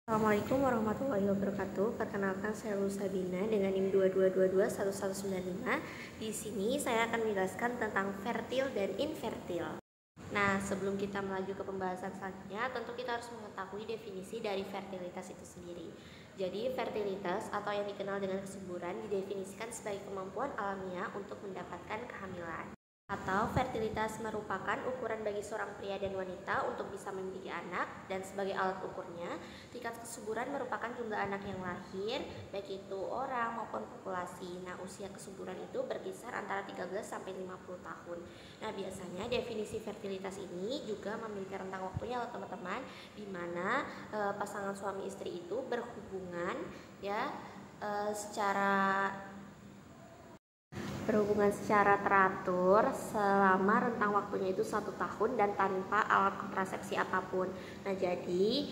Assalamualaikum warahmatullahi wabarakatuh. Perkenalkan saya Lulu Sabina dengan NIM 22221195. Di sini saya akan menjelaskan tentang fertil dan infertil. Nah, sebelum kita melaju ke pembahasan selanjutnya, tentu kita harus mengetahui definisi dari fertilitas itu sendiri. Jadi, fertilitas atau yang dikenal dengan kesuburan didefinisikan sebagai kemampuan alamiah untuk mendapatkan kehamilan. Atau fertilitas merupakan ukuran bagi seorang pria dan wanita untuk bisa memiliki anak, dan sebagai alat ukurnya, tingkat kesuburan merupakan jumlah anak yang lahir, baik itu orang maupun populasi. Nah, usia kesuburan itu berkisar antara 13 sampai 50 tahun. Nah, biasanya definisi fertilitas ini juga memiliki rentang waktunya loh teman-teman, di mana pasangan suami istri itu berhubungan ya secara teratur selama rentang waktunya itu 1 tahun dan tanpa alat kontrasepsi apapun. Nah, jadi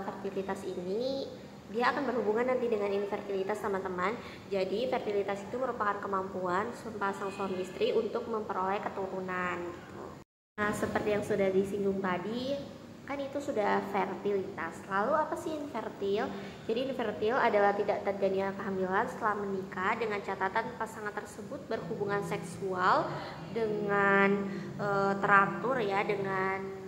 fertilitas ini dia akan berhubungan nanti dengan infertilitas teman-teman. Jadi fertilitas itu merupakan kemampuan sepasang suami istri untuk memperoleh keturunan gitu. Nah, seperti yang sudah disinggung tadi, kan itu sudah fertilitas. Lalu apa sih infertil? Jadi infertil adalah tidak terjadinya kehamilan setelah menikah dengan catatan pasangan tersebut berhubungan seksual dengan teratur ya, dengan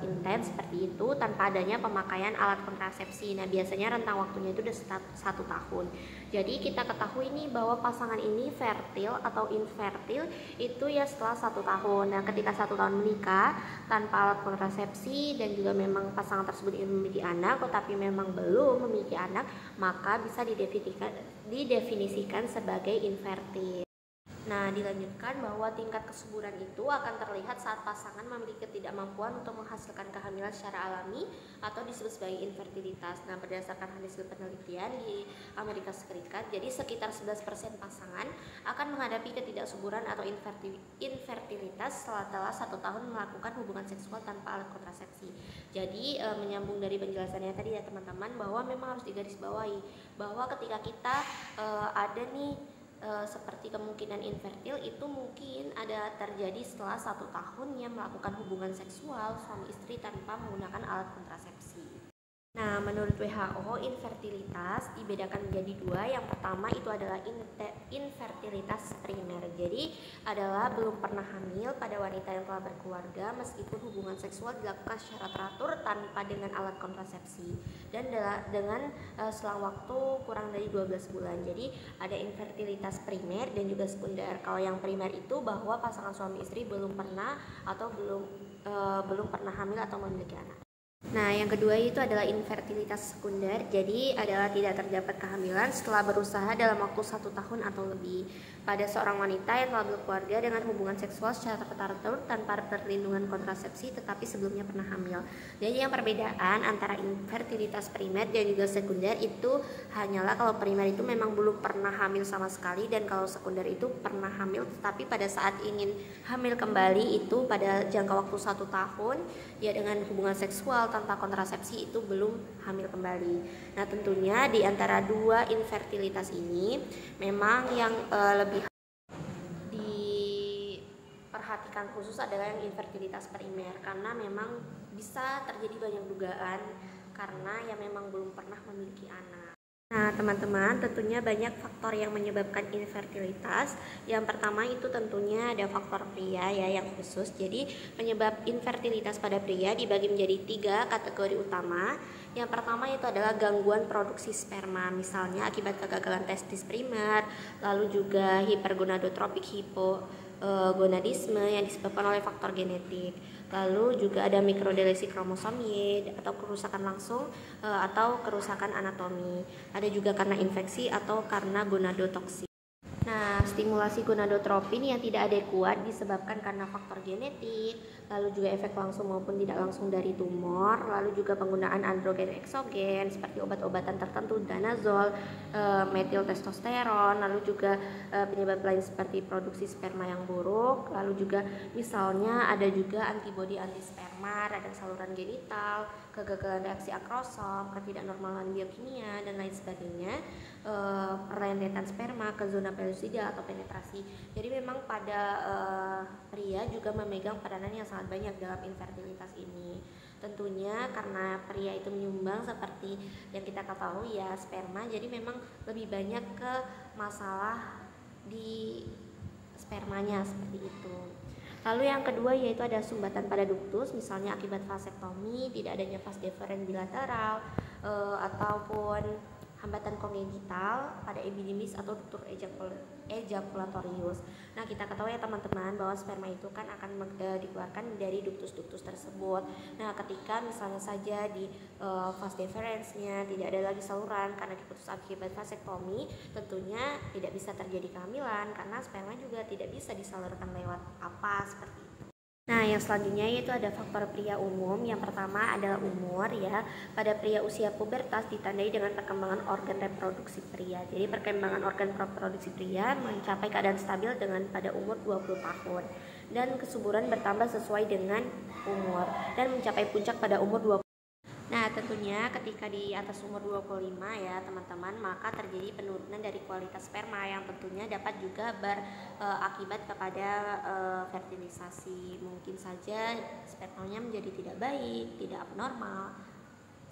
intens seperti itu tanpa adanya pemakaian alat kontrasepsi. Nah, biasanya rentang waktunya itu udah 1 tahun. Jadi kita ketahui nih bahwa pasangan ini fertil atau infertil itu ya setelah 1 tahun. Nah, ketika 1 tahun menikah tanpa alat kontrasepsi dan juga memang pasangan tersebut ingin memiliki anak tetapi memang belum memiliki anak, maka bisa didefinisikan sebagai infertil. Nah, dilanjutkan bahwa tingkat kesuburan itu akan terlihat saat pasangan memiliki ketidakmampuan untuk menghasilkan kehamilan secara alami atau disebut sebagai infertilitas. Nah, berdasarkan hasil penelitian di Amerika Serikat, jadi sekitar 11% pasangan akan menghadapi ketidaksuburan atau infertilitas setelah 1 tahun melakukan hubungan seksual tanpa alat kontrasepsi. Jadi, menyambung dari penjelasannya tadi ya teman-teman, bahwa memang harus digarisbawahi bahwa ketika kita ada nih seperti kemungkinan infertil itu mungkin ada terjadi setelah 1 tahun yang melakukan hubungan seksual suami istri tanpa menggunakan alat kontrasepsi. Nah, menurut WHO, infertilitas dibedakan menjadi dua. Yang pertama itu adalah infertilitas primer. Jadi, adalah belum pernah hamil pada wanita yang telah berkeluarga meskipun hubungan seksual dilakukan secara teratur tanpa dengan alat kontrasepsi dan dengan selang waktu kurang dari 12 bulan. Jadi, ada infertilitas primer dan juga sekunder. Kalau yang primer itu bahwa pasangan suami istri belum pernah atau belum pernah hamil atau memiliki anak. Nah, yang kedua itu adalah infertilitas sekunder. Jadi adalah tidak terdapat kehamilan setelah berusaha dalam waktu 1 tahun atau lebih pada seorang wanita yang telah berkeluarga dengan hubungan seksual secara teratur tanpa perlindungan kontrasepsi tetapi sebelumnya pernah hamil. Jadi yang perbedaan antara infertilitas primer dan juga sekunder itu hanyalah kalau primer itu memang belum pernah hamil sama sekali, dan kalau sekunder itu pernah hamil tetapi pada saat ingin hamil kembali itu pada jangka waktu 1 tahun ya dengan hubungan seksual tanpa kontrasepsi itu belum hamil kembali. Nah, tentunya di antara dua infertilitas ini memang yang lebih diperhatikan khusus adalah yang infertilitas primer, karena memang bisa terjadi banyak dugaan karena ya memang belum pernah memiliki anak. Nah, teman-teman, tentunya banyak faktor yang menyebabkan infertilitas. Yang pertama itu tentunya ada faktor pria ya yang khusus. Jadi penyebab infertilitas pada pria dibagi menjadi 3 kategori utama. Yang pertama itu adalah gangguan produksi sperma, misalnya akibat kegagalan testis primer, lalu juga hipergonadotropik hipogonadisme yang disebabkan oleh faktor genetik. Lalu juga ada mikrodelesi kromosom Y atau kerusakan langsung atau kerusakan anatomi. Ada juga karena infeksi atau karena gonadotoksin. Nah, stimulasi gonadotropin yang tidak adekuat disebabkan karena faktor genetik, lalu juga efek langsung maupun tidak langsung dari tumor, lalu juga penggunaan androgen eksogen seperti obat-obatan tertentu, danazol, metiltestosteron, lalu juga penyebab lain seperti produksi sperma yang buruk, lalu juga misalnya ada juga antibodi anti sperma, radang saluran genital, kegagalan reaksi akrosom, ketidaknormalan biokimia dan lain sebagainya, perlendetan sperma ke zona pelusida atau penetrasi. Jadi memang pada pria juga memegang peranan yang sangat banyak dalam infertilitas ini. Tentunya karena pria itu menyumbang seperti yang kita ketahui ya sperma, jadi memang lebih banyak ke masalah di spermanya seperti itu. Lalu yang kedua yaitu ada sumbatan pada duktus, misalnya akibat vasektomi, tidak adanya vas deferens bilateral, ataupun hambatan kongenital pada epididymis atau duktur ejaculatorius. Nah, kita ketahui ya teman-teman bahwa sperma itu kan akan dikeluarkan dari duktus-duktus tersebut. Nah, ketika misalnya saja di vas deferensnya tidak ada lagi saluran karena diputus akibat vasektomi, tentunya tidak bisa terjadi kehamilan karena sperma juga tidak bisa disalurkan lewat apa seperti itu. Nah, yang selanjutnya yaitu ada faktor pria umum. Yang pertama adalah umur ya. Pada pria usia pubertas ditandai dengan perkembangan organ reproduksi pria. Jadi perkembangan organ reproduksi pria mencapai keadaan stabil dengan pada umur 20 tahun. Dan kesuburan bertambah sesuai dengan umur dan mencapai puncak pada umur 20. Nah, tentunya ketika di atas umur 25 ya teman-teman, maka terjadi penurunan dari kualitas sperma yang tentunya dapat juga berakibat kepada fertilisasi. Mungkin saja spermanya menjadi tidak baik, tidak abnormal,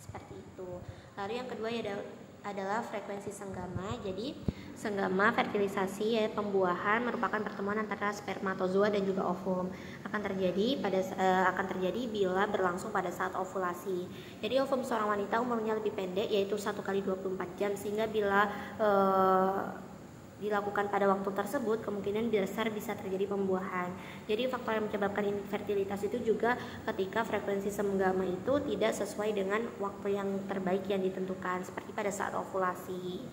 seperti itu. Lalu yang kedua ya adalah frekuensi senggama. Jadi senggama fertilisasi ya pembuahan merupakan pertemuan antara spermatozoa dan juga ovum. Akan terjadi bila berlangsung pada saat ovulasi. Jadi ovum seorang wanita umurnya lebih pendek yaitu 1x24 jam, sehingga bila dilakukan pada waktu tersebut kemungkinan besar bisa terjadi pembuahan. Jadi faktor yang menyebabkan infertilitas itu juga ketika frekuensi senggama itu tidak sesuai dengan waktu yang terbaik yang ditentukan seperti pada saat ovulasi.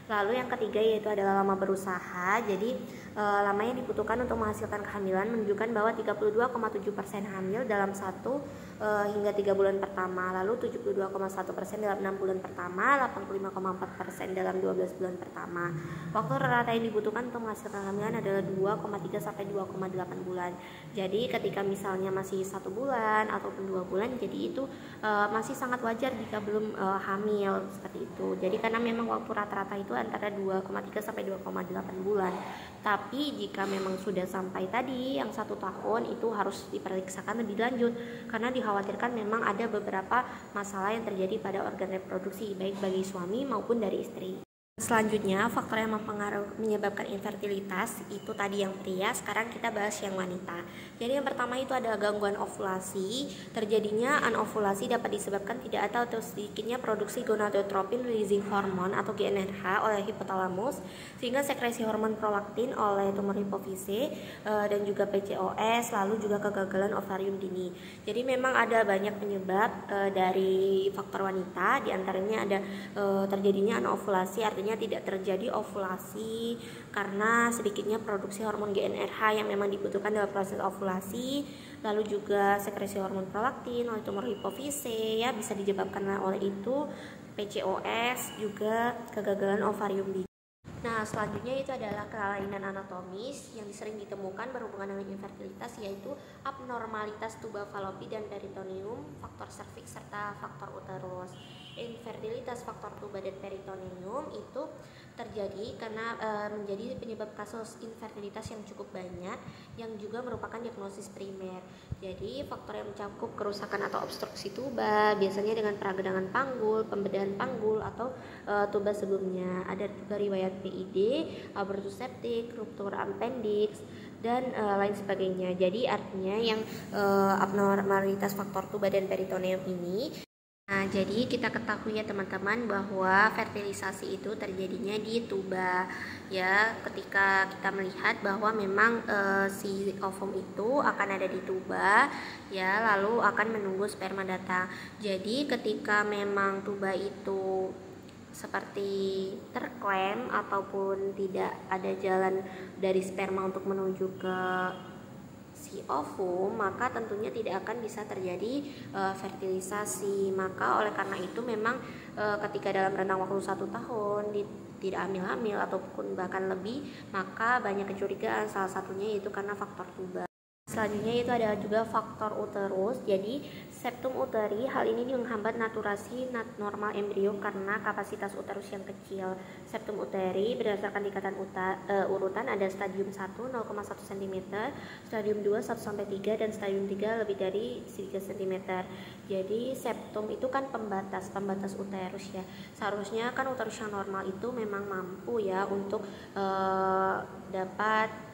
Lalu yang ketiga yaitu adalah lama berusaha. Jadi lama yang dibutuhkan untuk menghasilkan kehamilan menunjukkan bahwa 32,7% hamil dalam 1 hingga 3 bulan pertama, lalu 72,1% dalam 6 bulan pertama, 85,4% dalam 12 bulan pertama. Waktu rata yang dibutuhkan untuk menghasilkan kehamilan adalah 2,3 sampai 2,8 bulan. Jadi ketika misalnya masih 1 bulan ataupun 2 bulan, jadi itu masih sangat wajar jika belum hamil seperti itu. Jadi karena memang waktu rata-rata itu antara 2,3 sampai 2,8 bulan. Tapi jika memang sudah sampai tadi yang 1 tahun, itu harus diperiksakan lebih lanjut karena dikhawatirkan memang ada beberapa masalah yang terjadi pada organ reproduksi baik bagi suami maupun dari istri. Selanjutnya, faktor yang menyebabkan infertilitas itu tadi yang pria, sekarang kita bahas yang wanita. Jadi yang pertama itu ada gangguan ovulasi. Terjadinya anovulasi dapat disebabkan tidak atau sedikitnya produksi gonadotropin releasing hormone atau GnRH oleh hipotalamus, sehingga sekresi hormon prolaktin oleh tumor hipofise dan juga PCOS, lalu juga kegagalan ovarium dini. Jadi memang ada banyak penyebab dari faktor wanita, diantaranya ada terjadinya anovulasi, artinya tidak terjadi ovulasi karena sedikitnya produksi hormon GnRH yang memang dibutuhkan dalam proses ovulasi, lalu juga sekresi hormon prolaktin oleh tumor hipofise ya bisa disebabkan oleh itu, PCOS, juga kegagalan ovarium dini. Nah, selanjutnya itu adalah kelainan anatomis yang sering ditemukan berhubungan dengan infertilitas, yaitu abnormalitas tuba falopi dan peritoneum, faktor serviks serta faktor uterus. Infertilitas faktor tuba dan peritoneum itu terjadi karena menjadi penyebab kasus infertilitas yang cukup banyak, yang juga merupakan diagnosis primer. Jadi faktor yang mencakup kerusakan atau obstruksi tuba biasanya dengan peradangan panggul, pembedahan panggul atau tuba sebelumnya. Ada juga riwayat PID, abortus septik, ruptur appendix dan lain sebagainya. Jadi artinya yang abnormalitas faktor tuba dan peritoneum ini. Nah, jadi kita ketahui ya teman-teman bahwa fertilisasi itu terjadinya di tuba ya, ketika kita melihat bahwa memang si ovum itu akan ada di tuba ya, lalu akan menunggu sperma datang. Jadi ketika memang tuba itu seperti terklem ataupun tidak ada jalan dari sperma untuk menuju ke si ovum, maka tentunya tidak akan bisa terjadi fertilisasi. Maka oleh karena itu memang ketika dalam rentang waktu 1 tahun tidak hamil-hamil ataupun bahkan lebih, maka banyak kecurigaan, salah satunya yaitu karena faktor tuba. Selanjutnya itu adalah juga faktor uterus. Jadi septum uteri, hal ini menghambat naturasi normal embrio karena kapasitas uterus yang kecil. Septum uteri berdasarkan tingkatan urutan ada stadium 1 0,1 cm, stadium 2 1 sampai 3 dan stadium 3 lebih dari 3 cm. Jadi septum itu kan pembatas uterus ya. Seharusnya kan uterus yang normal itu memang mampu ya untuk dapat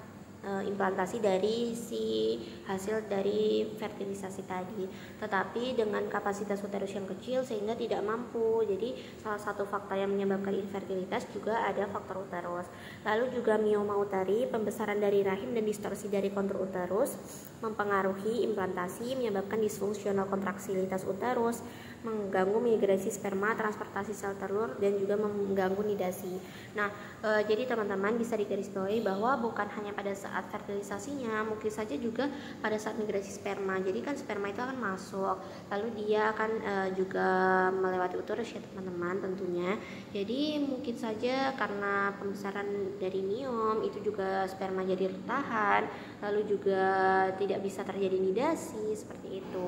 implantasi dari si hasil dari fertilisasi tadi, tetapi dengan kapasitas uterus yang kecil sehingga tidak mampu. Jadi salah satu faktor yang menyebabkan infertilitas juga ada faktor uterus. Lalu juga mioma uteri, pembesaran dari rahim dan distorsi dari kontur uterus mempengaruhi implantasi, menyebabkan disfungsional kontraksilitas uterus, mengganggu migrasi sperma, transportasi sel telur, dan juga mengganggu nidasi. Nah, jadi teman-teman bisa digarisbawahi bahwa bukan hanya pada saat fertilisasinya, mungkin saja juga pada saat migrasi sperma. Jadi kan sperma itu akan masuk, lalu dia akan juga melewati uterus ya teman-teman tentunya. Jadi mungkin saja karena pembesaran dari miom itu juga sperma jadi tertahan, lalu juga tidak bisa terjadi nidasi seperti itu.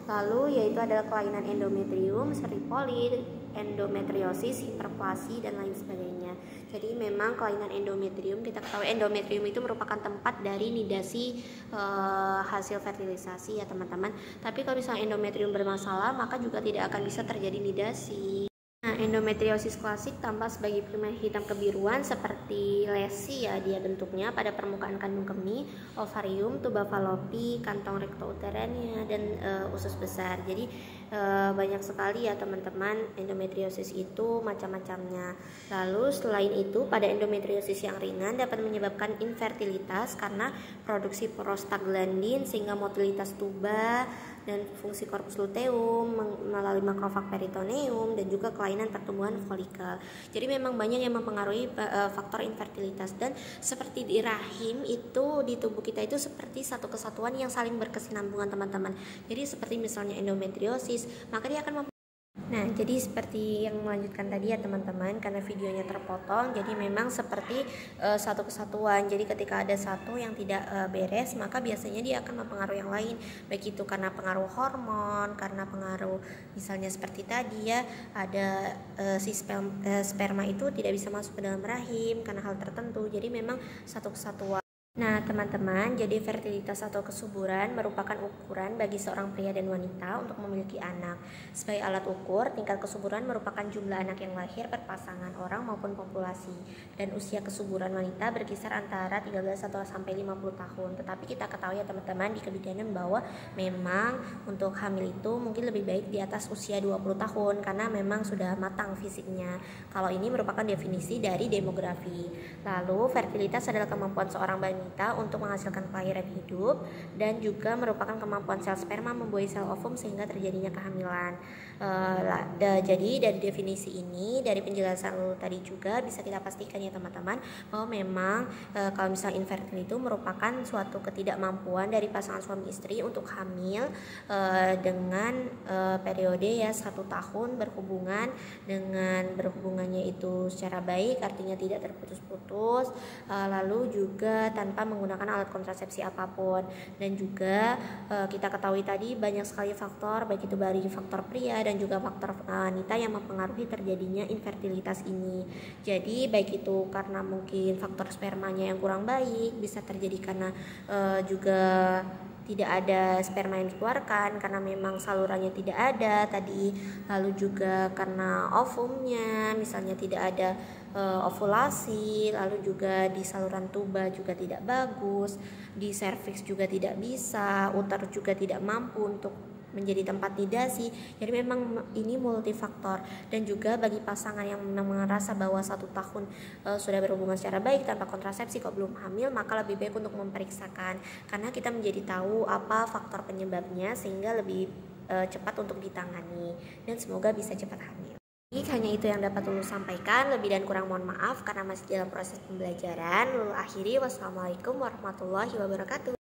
Lalu yaitu adalah kelainan endometrium seperti polit, endometriosis, hiperplasi dan lain sebagainya. Jadi memang kelainan endometrium, kita ketahui endometrium itu merupakan tempat dari nidasi hasil fertilisasi ya teman-teman. Tapi kalau misalnya endometrium bermasalah maka juga tidak akan bisa terjadi nidasi. Nah, endometriosis klasik tampak sebagai pigmen hitam kebiruan seperti lesi ya dia bentuknya pada permukaan kandung kemih, ovarium, tuba falopi, kantong rektouterannya dan usus besar. Jadi banyak sekali ya teman-teman endometriosis itu macam-macamnya. Lalu selain itu pada endometriosis yang ringan dapat menyebabkan infertilitas karena produksi prostaglandin sehingga motilitas tuba dan fungsi korpus luteum melalui makrofag peritoneum dan juga kelainan pertumbuhan folikel. Jadi memang banyak yang mempengaruhi faktor infertilitas, dan seperti di rahim itu di tubuh kita itu seperti satu kesatuan yang saling berkesinambungan teman-teman. Jadi seperti misalnya endometriosis, maka dia akan Nah, jadi seperti yang melanjutkan tadi ya teman-teman, karena videonya terpotong, jadi memang seperti satu kesatuan. Jadi ketika ada satu yang tidak beres, maka biasanya dia akan mempengaruhi yang lain, baik itu karena pengaruh hormon, karena pengaruh misalnya seperti tadi ya, ada si sperma itu tidak bisa masuk ke dalam rahim karena hal tertentu. Jadi memang satu kesatuan. Nah teman-teman, jadi fertilitas atau kesuburan merupakan ukuran bagi seorang pria dan wanita untuk memiliki anak. Sebagai alat ukur, tingkat kesuburan merupakan jumlah anak yang lahir per pasangan orang maupun populasi. Dan usia kesuburan wanita berkisar antara 13 atau sampai 50 tahun. Tetapi kita ketahui ya teman-teman di kebidanan bahwa memang untuk hamil itu mungkin lebih baik di atas usia 20 tahun karena memang sudah matang fisiknya. Kalau ini merupakan definisi dari demografi. Lalu fertilitas adalah kemampuan seorang wanita untuk menghasilkan kelahiran hidup dan juga merupakan kemampuan sel sperma membuahi sel ovum sehingga terjadinya kehamilan. Jadi dari definisi ini, dari penjelasan tadi juga bisa kita pastikan ya teman-teman bahwa memang kalau misalnya infertil itu merupakan suatu ketidakmampuan dari pasangan suami istri untuk hamil dengan periode ya 1 tahun berhubungan, dengan berhubungannya itu secara baik artinya tidak terputus-putus, lalu juga tanpa menggunakan alat kontrasepsi apapun. Dan juga kita ketahui tadi banyak sekali faktor, baik itu dari faktor pria dan juga faktor wanita yang mempengaruhi terjadinya infertilitas ini. Jadi baik itu karena mungkin faktor spermanya yang kurang baik, bisa terjadi karena juga tidak ada sperma yang dikeluarkan karena memang salurannya tidak ada tadi, lalu juga karena ovumnya misalnya tidak ada ovulasi, lalu juga di saluran tuba juga tidak bagus, di serviks juga tidak bisa, uterus juga tidak mampu untuk menjadi tempat nidasi. Jadi memang ini multifaktor. Dan juga bagi pasangan yang merasa bahwa 1 tahun sudah berhubungan secara baik tanpa kontrasepsi kok belum hamil, maka lebih baik untuk memeriksakan karena kita menjadi tahu apa faktor penyebabnya sehingga lebih cepat untuk ditangani dan semoga bisa cepat hamil. Hanya itu yang dapat Lulu sampaikan, lebih dan kurang mohon maaf karena masih dalam proses pembelajaran. Lulu akhiri, wassalamualaikum warahmatullahi wabarakatuh.